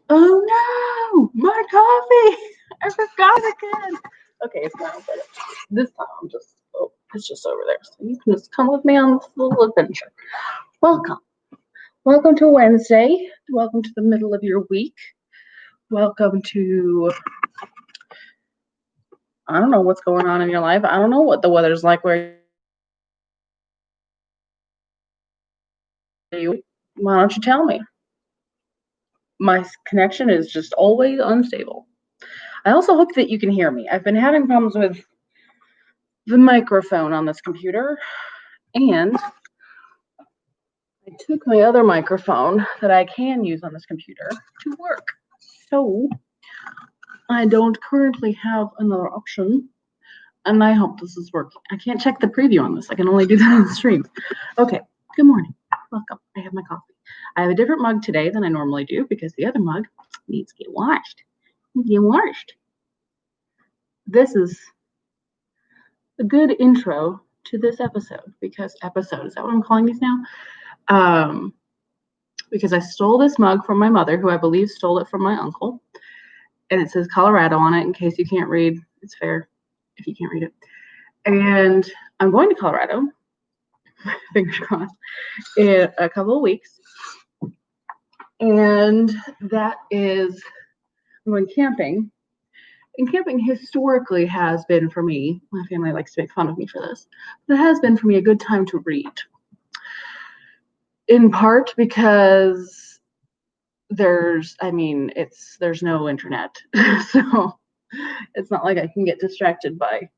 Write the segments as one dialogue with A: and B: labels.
A: Oh no, my coffee! I forgot again. Okay, it's fine. But this time it's just over there. So you can just come with me on this little adventure. Welcome. Welcome to Wednesday. Welcome to the middle of your week. Welcome to, I don't know what's going on in your life. I don't know what the weather's like where you. Why don't you tell me? My connection is just always unstable. I also hope that you can hear me. I've been having problems with the microphone on this computer, and I took my other microphone that I can use on this computer to work. So I don't currently have another option, and I hope this is working. I can't check the preview on this. I can only do that on the stream. Okay, good morning. Welcome. I have my coffee. I have a different mug today than I normally do because the other mug needs to get washed. This is a good intro to this episode because episode, is that what I'm calling these now? Because I stole this mug from my mother, who I believe stole it from my uncle. And it says Colorado on it, in case you can't read. It's fair if you can't read it. And I'm going to Colorado, fingers crossed, in a couple of weeks. And that is, I'm going camping. And camping historically has been for me, my family likes to make fun of me for this, but it has been for me a good time to read. In part because there's no internet. So it's not like I can get distracted by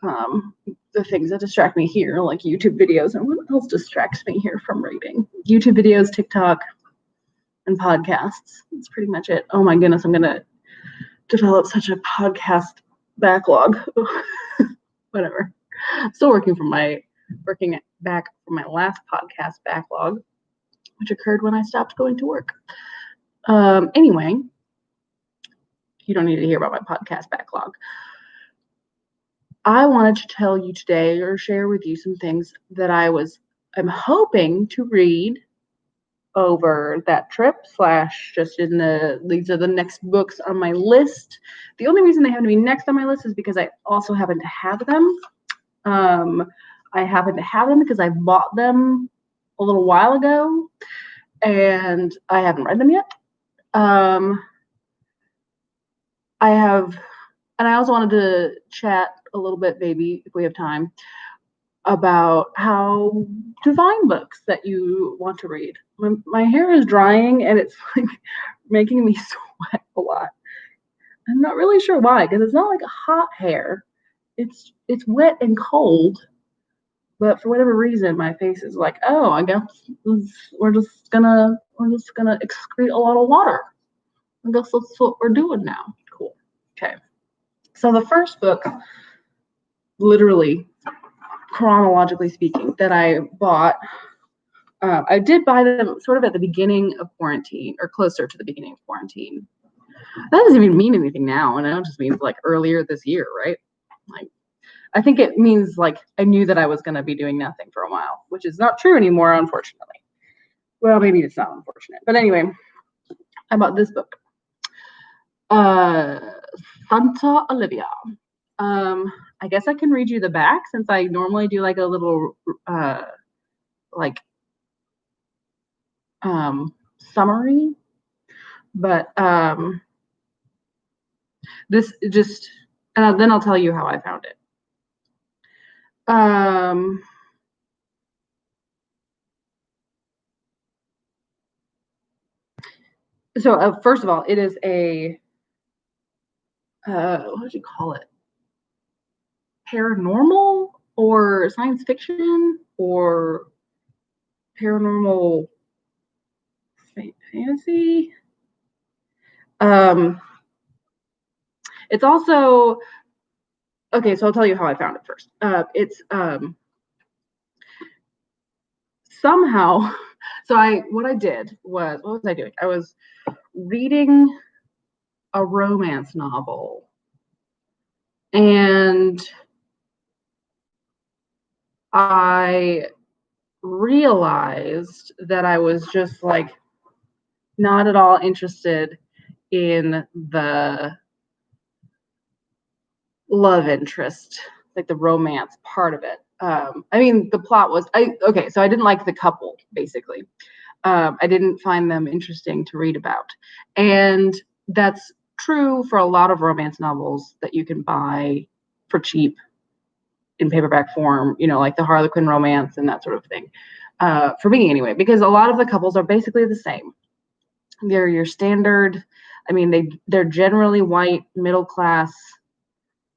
A: the things that distract me here, like YouTube videos. And what else distracts me here from reading? YouTube videos, TikTok, and podcasts. That's pretty much it. Oh my goodness, I'm gonna develop such a podcast backlog. Whatever. Still working back from my last podcast backlog, which occurred when I stopped going to work. Anyway, you don't need to hear about my podcast backlog. I wanted to tell you today or share with you some things that I'm hoping to read over that trip / just these are the next books on my list. The only reason they have to be next on my list is because I also happen to have them. I happen to have them because I bought them a little while ago and I haven't read them yet. And I also wanted to chat a little bit, maybe if we have time, about how to find books that you want to read. My hair is drying and it's like making me sweat a lot. I'm not really sure why, because it's not like a hot hair. It's wet and cold, but for whatever reason, my face is like, oh, I guess we're just gonna excrete a lot of water. I guess that's what we're doing now. Cool. Okay. So the first book, literally, chronologically speaking, that I bought, I did buy them sort of at the beginning of quarantine, or closer to the beginning of quarantine. That doesn't even mean anything now, and it just means like earlier this year, right? Like, I think it means like I knew that I was going to be doing nothing for a while, which is not true anymore, unfortunately. Well, maybe it's not unfortunate, but anyway, I bought this book, Santa Olivia. I guess I can read you the back since I normally do like a little summary, but this just, and then I'll tell you how I found it. So first of all, it is a what would you call it? Paranormal or science fiction or paranormal fantasy. It's also okay. So I'll tell you how I found it first. It's somehow. So what I did was, what was I doing? I was reading a romance novel, and I realized that I was just like not at all interested in the love interest, like the romance part of it. I mean, the plot was okay. So I didn't like the couple, basically. I didn't find them interesting to read about, and that's true for a lot of romance novels that you can buy for cheap in paperback form. You know, like the Harlequin romance and that sort of thing. For me, anyway, because a lot of the couples are basically the same. They're your standard. I mean, they're generally white, middle class,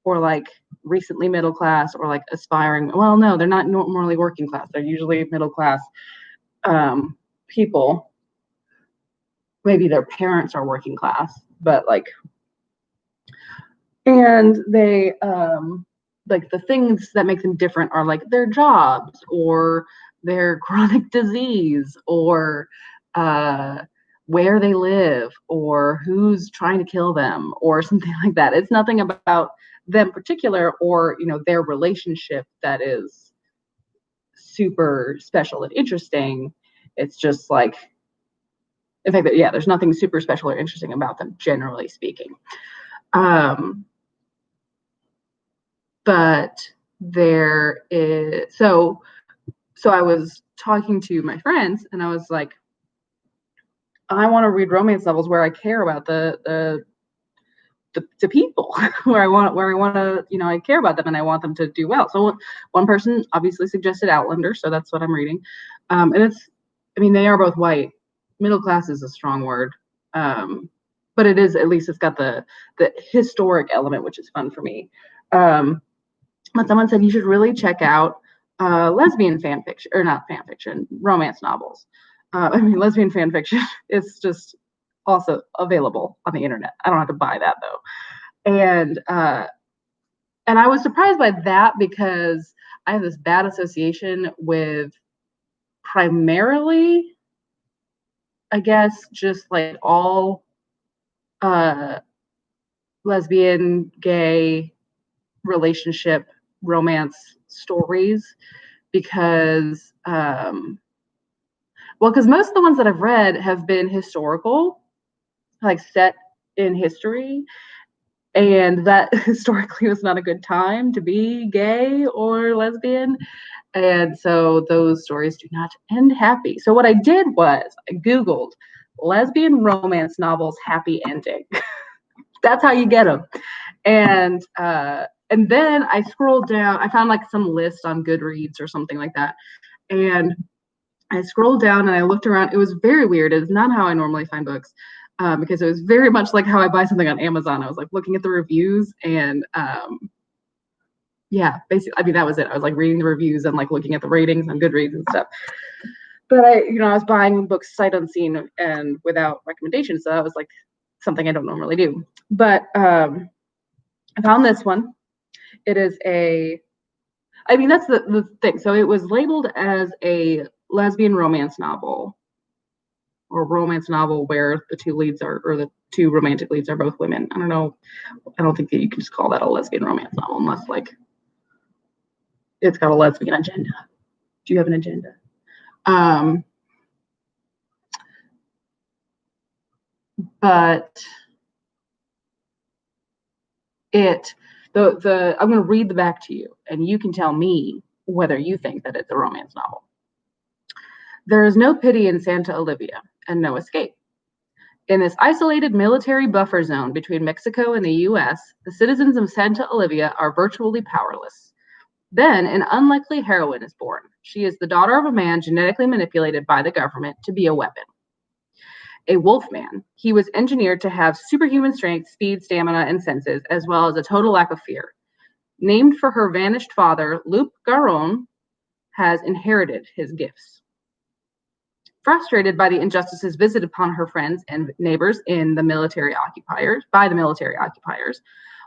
A: or like recently middle class, or like aspiring. Well, no, they're not normally working class. They're usually middle class people. Maybe their parents are working class, but like, and they like the things that make them different are like their jobs or their chronic disease or where they live or who's trying to kill them or something like that. It's nothing about them particular or, you know, their relationship that is super special and interesting. It's just like, in fact, yeah, there's nothing super special or interesting about them, generally speaking. But there is so I was talking to my friends and I was like, I want to read romance novels where I care about the people where I want to, you know, I care about them and I want them to do well. So one person obviously suggested Outlander, so that's what I'm reading. And it's, I mean, they are both white. Middle class is a strong word. But it is, at least it's got the historic element, which is fun for me. But someone said you should really check out lesbian fan fiction, or not fan fiction, romance novels. I mean, lesbian fan fiction is just also available on the internet. I don't have to buy that though. And I was surprised by that because I have this bad association with primarily, I guess, just like all lesbian, gay relationship romance stories because because most of the ones that I've read have been historical, like set in history, and that historically was not a good time to be gay or lesbian, and so those stories do not end happy. So what I did was I googled lesbian romance novels happy ending. That's how you get them. And then I scrolled down. I found like some list on Goodreads or something like that, and I scrolled down and I looked around. It was very weird. It's not how I normally find books, because it was very much like how I buy something on Amazon. I was like looking at the reviews and yeah, basically, I mean, that was it. I was like reading the reviews and like looking at the ratings on Goodreads and stuff. But I was buying books sight unseen and without recommendations. So that was like something I don't normally do. But I found this one. It is I mean, that's the thing. So it was labeled as a lesbian romance novel or romance novel where the two leads are, or the two romantic leads are both women. I don't know. I don't think that you can just call that a lesbian romance novel unless like it's got a lesbian agenda. Do you have an agenda? But I'm going to read the back to you and you can tell me whether you think that it's a romance novel. There is no pity in Santa Olivia and no escape. In this isolated military buffer zone between Mexico and the US, the citizens of Santa Olivia are virtually powerless. Then an unlikely heroine is born. She is the daughter of a man genetically manipulated by the government to be a weapon. A wolf man, he was engineered to have superhuman strength, speed, stamina, and senses, as well as a total lack of fear. Named for her vanished father, Lupe Garon has inherited his gifts. Frustrated by the injustices visited upon her friends and neighbors by the military occupiers,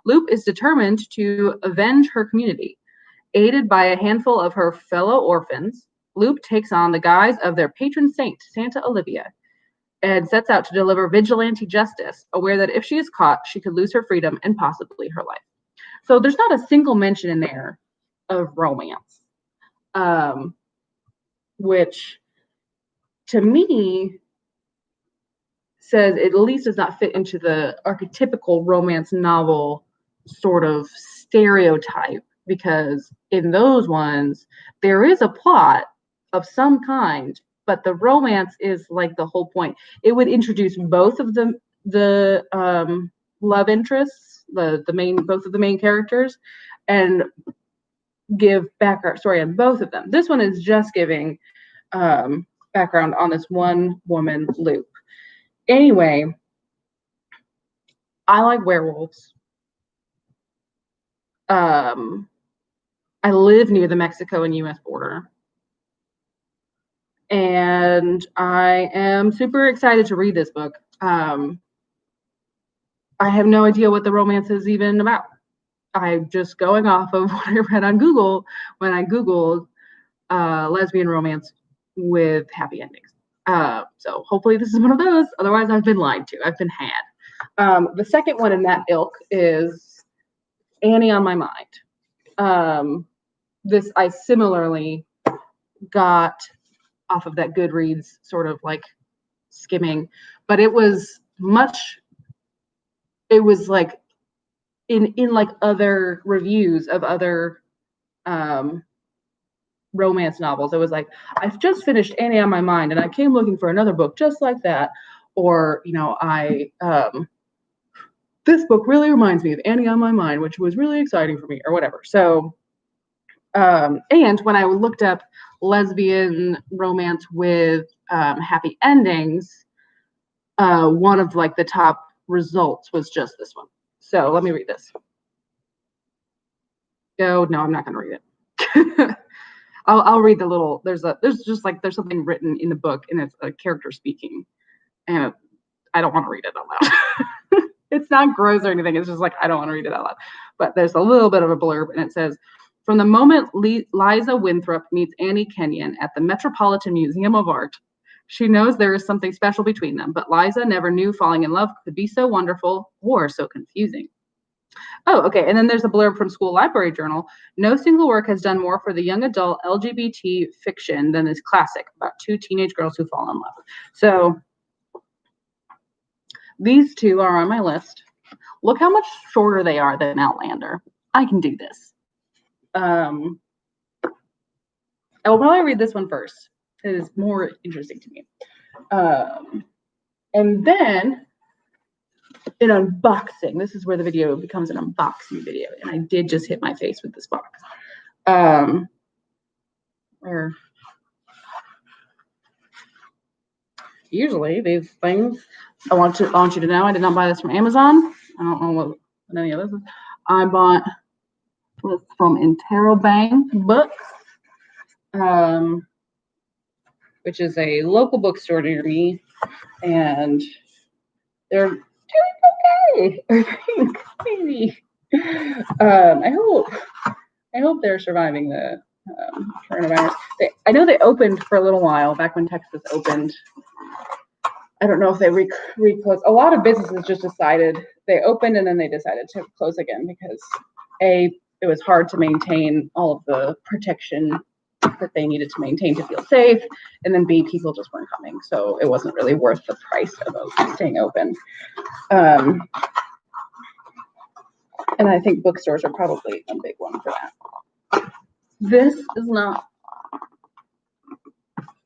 A: Lupe is determined to avenge her community. Aided by a handful of her fellow orphans, Lupe takes on the guise of their patron saint, Santa Olivia, and sets out to deliver vigilante justice, aware that if she is caught, she could lose her freedom and possibly her life. So there's not a single mention in there of romance, which to me says it at least does not fit into the archetypical romance novel sort of stereotype, because in those ones there is a plot of some kind, but the romance is like the whole point. It would introduce both of the love interests, the main both of the main characters, and give background story on both of them. This one is just giving background on this one woman, Loop. Anyway, I like werewolves. I live near the Mexico and US border. And I am super excited to read this book. I have no idea what the romance is even about. I'm just going off of what I read on Google when I Googled lesbian romance with happy endings. So hopefully this is one of those. Otherwise, I've been lied to. I've been had. The second one in that ilk is Annie on My Mind. This I similarly got off of that Goodreads sort of like skimming, but it was like in like other reviews of other romance novels. It was like, I've just finished Annie on My Mind and I came looking for another book just like that. Or, this book really reminds me of Annie on My Mind, which was really exciting for me, or whatever. So, and when I looked up lesbian romance with happy endings, one of like the top results was just this one. So let me read this. Oh, no, I'm not going to read it. I'll read the little, there's something written in the book and it's a character speaking, and I don't want to read it out loud. It's not gross or anything. It's just like, I don't want to read it out loud. But there's a little bit of a blurb, and it says, from the moment Liza Winthrop meets Annie Kenyon at the Metropolitan Museum of Art, she knows there is something special between them, but Liza never knew falling in love could be so wonderful or so confusing. Oh, okay. And then there's a blurb from School Library Journal. No single work has done more for the young adult LGBT fiction than this classic about two teenage girls who fall in love. So these two are on my list. Look how much shorter they are than Outlander. I can do this. I will probably read this one first. It is more interesting to me. And then an unboxing. This is where the video becomes an unboxing video. And I did just hit my face with this box. Where usually these things, I want you to know I did not buy this from Amazon. I don't know what any of this is. I bought this from Interrobang Books, which is a local bookstore near me, and they're doing okay. I think maybe. I hope they're surviving the coronavirus. I know they opened for a little while back when Texas opened. I don't know if they reclosed. A lot of businesses just decided they opened and then they decided to close again because it was hard to maintain all of the protection that they needed to maintain to feel safe, and then B, people just weren't coming, so it wasn't really worth the price of staying open. And I think bookstores are probably a big one for that. This is not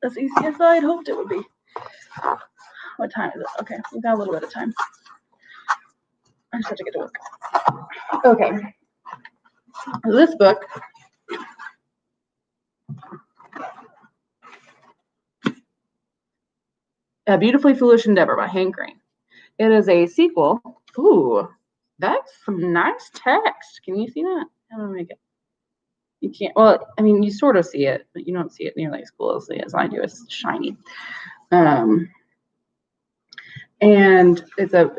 A: as easy as I had hoped it would be. What time is it? Okay, we've got a little bit of time. I just have to get to work. Okay. This book A Beautifully Foolish Endeavor by Hank Green. It is a sequel. Ooh, that's some nice text. Can you see that? How do I make it? You can't. Well, I mean, you sort of see it, but you don't see it nearly as closely as I do. It's shiny. And it's a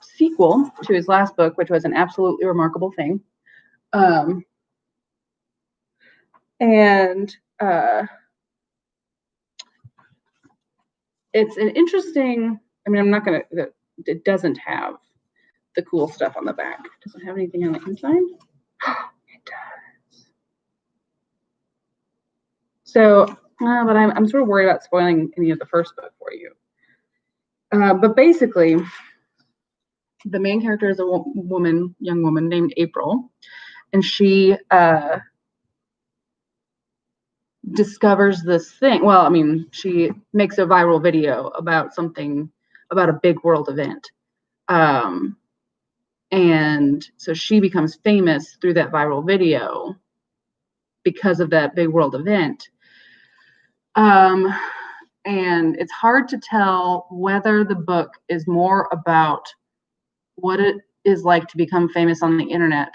A: sequel to his last book, which was an absolutely remarkable thing. It's an interesting. I mean, I'm not gonna. It doesn't have the cool stuff on the back. Does it have anything on the inside? It does. So, but I'm sort of worried about spoiling any of the first book for you. But basically, the main character is a young woman named April, and she discovers this thing. Well, I mean, she makes a viral video about about a big world event. And so she becomes famous through that viral video because of that big world event. And it's hard to tell whether the book is more about what it is like to become famous on the internet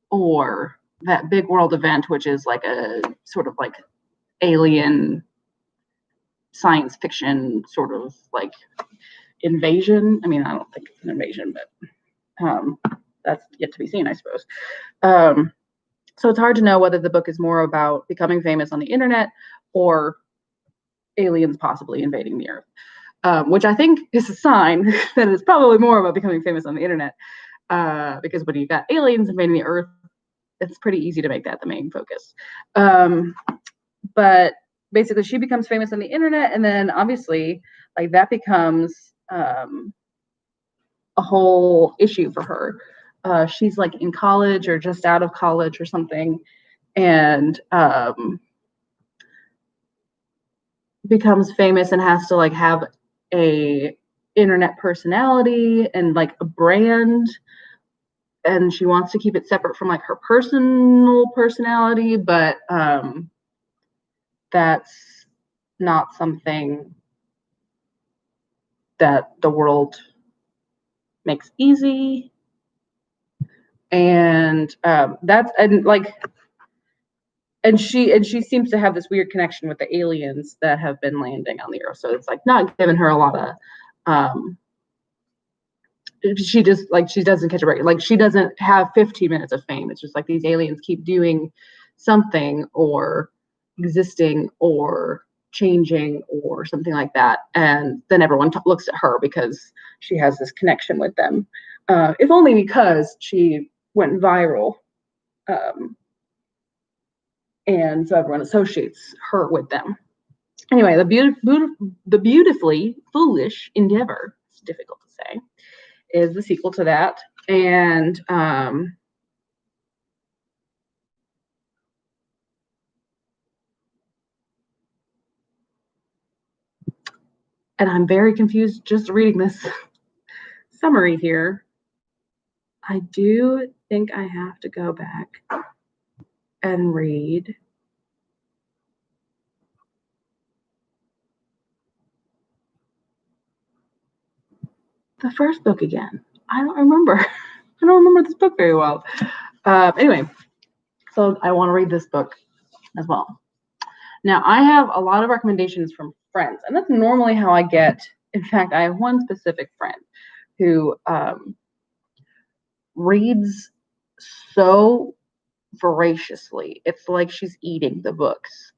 A: or that big world event, which is like a sort of like alien science fiction sort of like invasion. I mean, I don't think it's an invasion, but that's yet to be seen, I suppose. So it's hard to know whether the book is more about becoming famous on the internet or aliens possibly invading the earth, which I think is a sign that it's probably more about becoming famous on the internet, because when you've got aliens invading the earth, it's pretty easy to make that the main focus. But basically, she becomes famous on the internet, and then obviously, like that becomes a whole issue for her. She's like in college or just out of college or something, and becomes famous and has to like have a internet personality and like a brand, and she wants to keep it separate from like her personal personality, but that's not something that the world makes easy. And that's and like and she seems to have this weird connection with the aliens that have been landing on the earth, so it's like not giving her a lot of she just like she doesn't catch a break, like she doesn't have 15 minutes of fame. It's just like these aliens keep doing something or existing or changing or something like that, and then everyone looks at her because she has this connection with them, if only because she went viral, and so everyone associates her with them. Anyway, the Beautifully Foolish Endeavor, it's difficult to say, is the sequel to that. And I'm very confused just reading this summary here. I do think I have to go back and read the first book again. I don't remember. I don't remember this book very well. Anyway, so I want to read this book as well. Now, I have a lot of recommendations from friends, and that's normally how I get. In fact, I have one specific friend who reads so voraciously. It's like she's eating the books.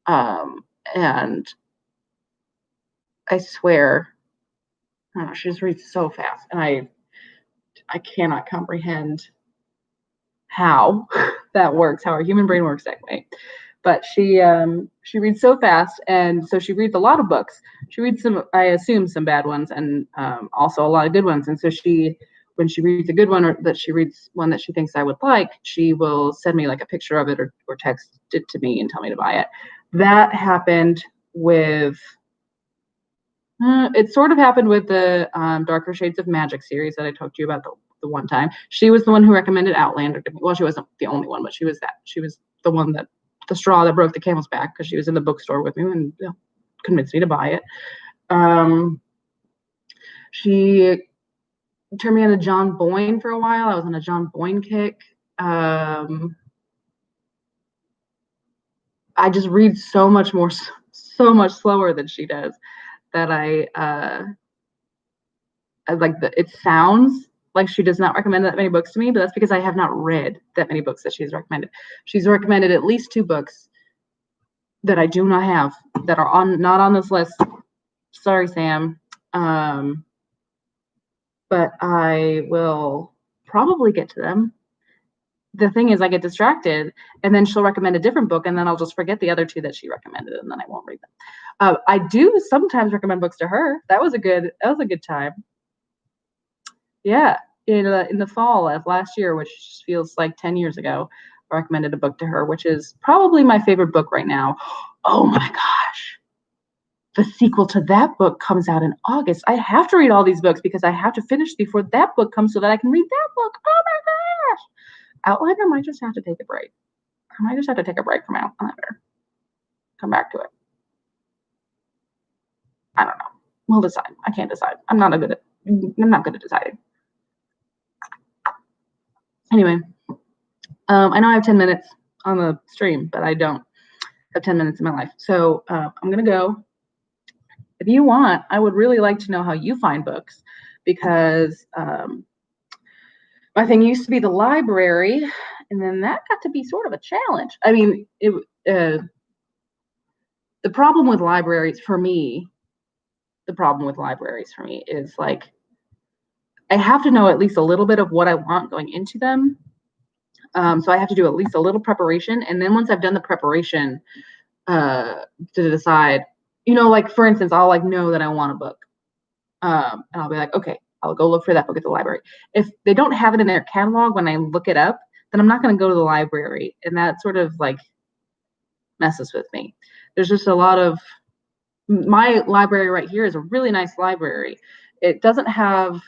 A: And I swear, I don't know, she just reads so fast, and I cannot comprehend how that works, how our human brain works that way. But she reads so fast, and so she reads a lot of books. She reads some, I assume, some bad ones, and also a lot of good ones. And so when she reads a good one, or that she reads one that she thinks I would like, she will send me like a picture of it, or text it to me and tell me to buy it. That happened with. It sort of happened with the Darker Shades of Magic series that I talked to you about the one time. She was the one who recommended Outlander to me. Well, she wasn't the only one, but she was the one that the straw that broke the camel's back, because she was in the bookstore with me and convinced me to buy it. She turned me on to John Boyne for a while. I was on a John Boyne kick. I just read so much much slower than she does, that I like it sounds like she does not recommend that many books to me, but that's because I have not read that many books that she's recommended. She's recommended at least 2 books that I do not have, that are not on this list. Sorry, Sam. But I will probably get to them. the thing is, I get distracted, and then she'll recommend a different book, and then I'll just forget the other two that she recommended, and then I won't read them. I do sometimes recommend books to her. That was a good time. Yeah, in the fall of last year, which feels like 10 years ago, I recommended a book to her, which is probably my favorite book right now. Oh my gosh. The sequel to that book comes out in August. I have to read all these books because I have to finish before that book comes so that I can read that book. Oh my gosh. Outlander might just have to take a break. I might just have to take a break from Outlander. Come back to it. I don't know. We'll decide. I can't decide. I'm not good at deciding. Anyway, I know I have 10 minutes on the stream, but I don't have 10 minutes in my life. So I'm going to go. If you want, I would really like to know how you find books, because my thing used to be the library, and then that got to be sort of a challenge. I mean, the problem with libraries for me is like, I have to know at least a little bit of what I want going into them. So I have to do at least a little preparation. And then once I've done the preparation to decide, like for instance, I'll like know that I want a book. And I'll be like, okay, I'll go look for that book at the library. If they don't have it in their catalog when I look it up, then I'm not going to go to the library. And that sort of like messes with me. There's just a lot of, my library right here is a really nice library. It doesn't have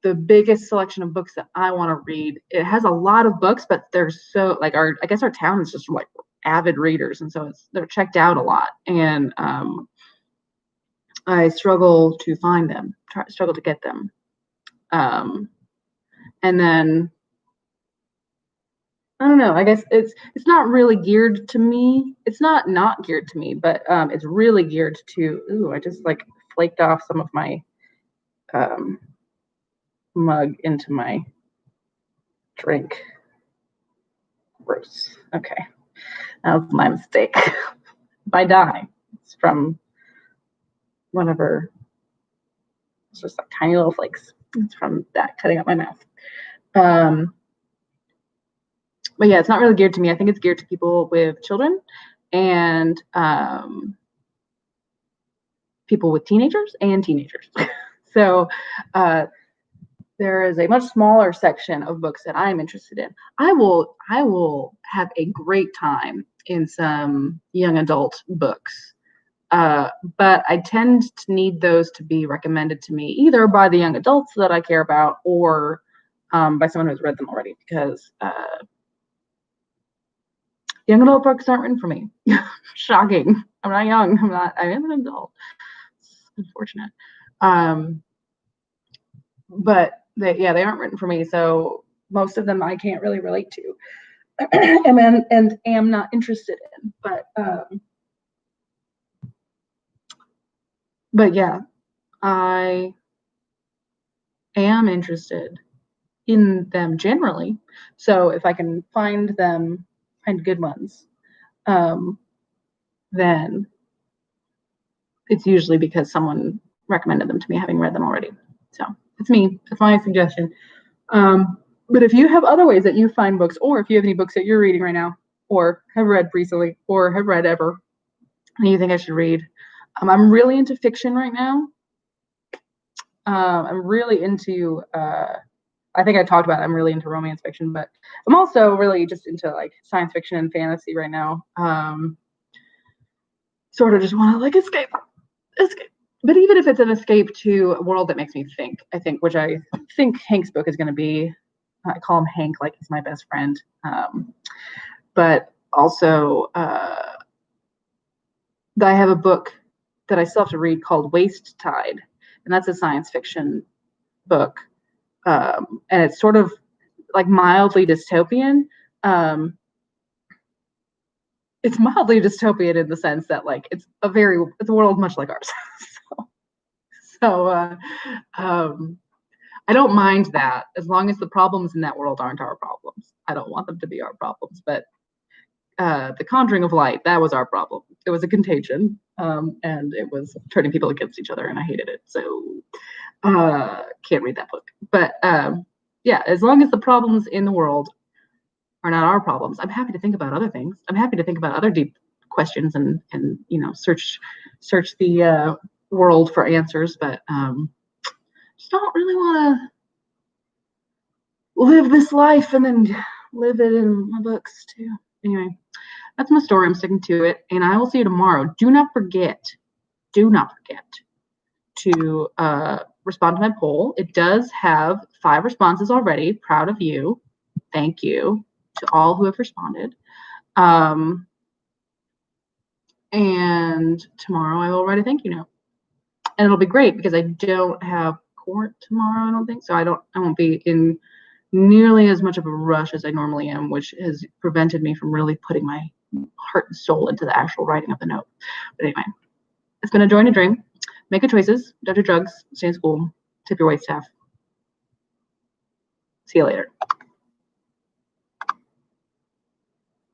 A: the biggest selection of books that I want to read. It has a lot of books, but they're so like I guess our town is just like avid readers, and so they're checked out a lot, and I struggle to find them, struggle to get them, and then I don't know. I guess it's not really geared to me. It's not geared to me, but it's really geared to. Ooh, I just like flaked off some of my mug into my drink. Gross. Okay, that was my mistake. By dye, it's from whatever. It's just like tiny little flakes. It's from that cutting up my mouth. But yeah, it's not really geared to me. I think it's geared to people with children and people with teenagers and teenagers. So there is a much smaller section of books that I'm interested in. I will have a great time in some young adult books. But I tend to need those to be recommended to me either by the young adults that I care about or by someone who's read them already, because young adult books aren't written for me. Shocking. I'm not young. I am an adult. It's unfortunate. But they aren't written for me. So most of them I can't really relate to and am not interested in. But yeah, I am interested in them generally. So if I can find good ones, then it's usually because someone recommended them to me, having read them already. So it's me. That's my suggestion. But if you have other ways that you find books, or if you have any books that you're reading right now, or have read recently, or have read ever, and you think I should read, I'm really into fiction right now. I'm really into, I think I talked about it, I'm really into romance fiction, but I'm also really just into like science fiction and fantasy right now. Sort of just want to like escape. But even if it's an escape to a world that makes me think, which I think Hank's book is going to be. I call him Hank like he's my best friend. But also, I have a book that I still have to read called Waste Tide, and that's a science fiction book. And it's sort of like mildly dystopian. It's mildly dystopian in the sense that like it's a world much like ours. So I don't mind that as long as the problems in that world aren't our problems. I don't want them to be our problems, but the Conjuring of Light, that was our problem. It was a contagion, and it was turning people against each other, and I hated it. So can't read that book. But yeah, as long as the problems in the world are not our problems. I'm happy to think about other things. I'm happy to think about other deep questions and search the world for answers, but just don't really want to live this life and then live it in my books too. Anyway, that's my story. I'm sticking to it, and I will see you tomorrow. Do not forget to respond to my poll. It does have 5 responses already. Proud of you. Thank you to all who have responded. And tomorrow I will write a thank you note. And it'll be great because I don't have court tomorrow, I don't think. So I won't be in nearly as much of a rush as I normally am, which has prevented me from really putting my heart and soul into the actual writing of the note. But anyway, it's been a joy and a dream. Make good choices, don't do drugs, stay in school, tip your waitstaff. See you later.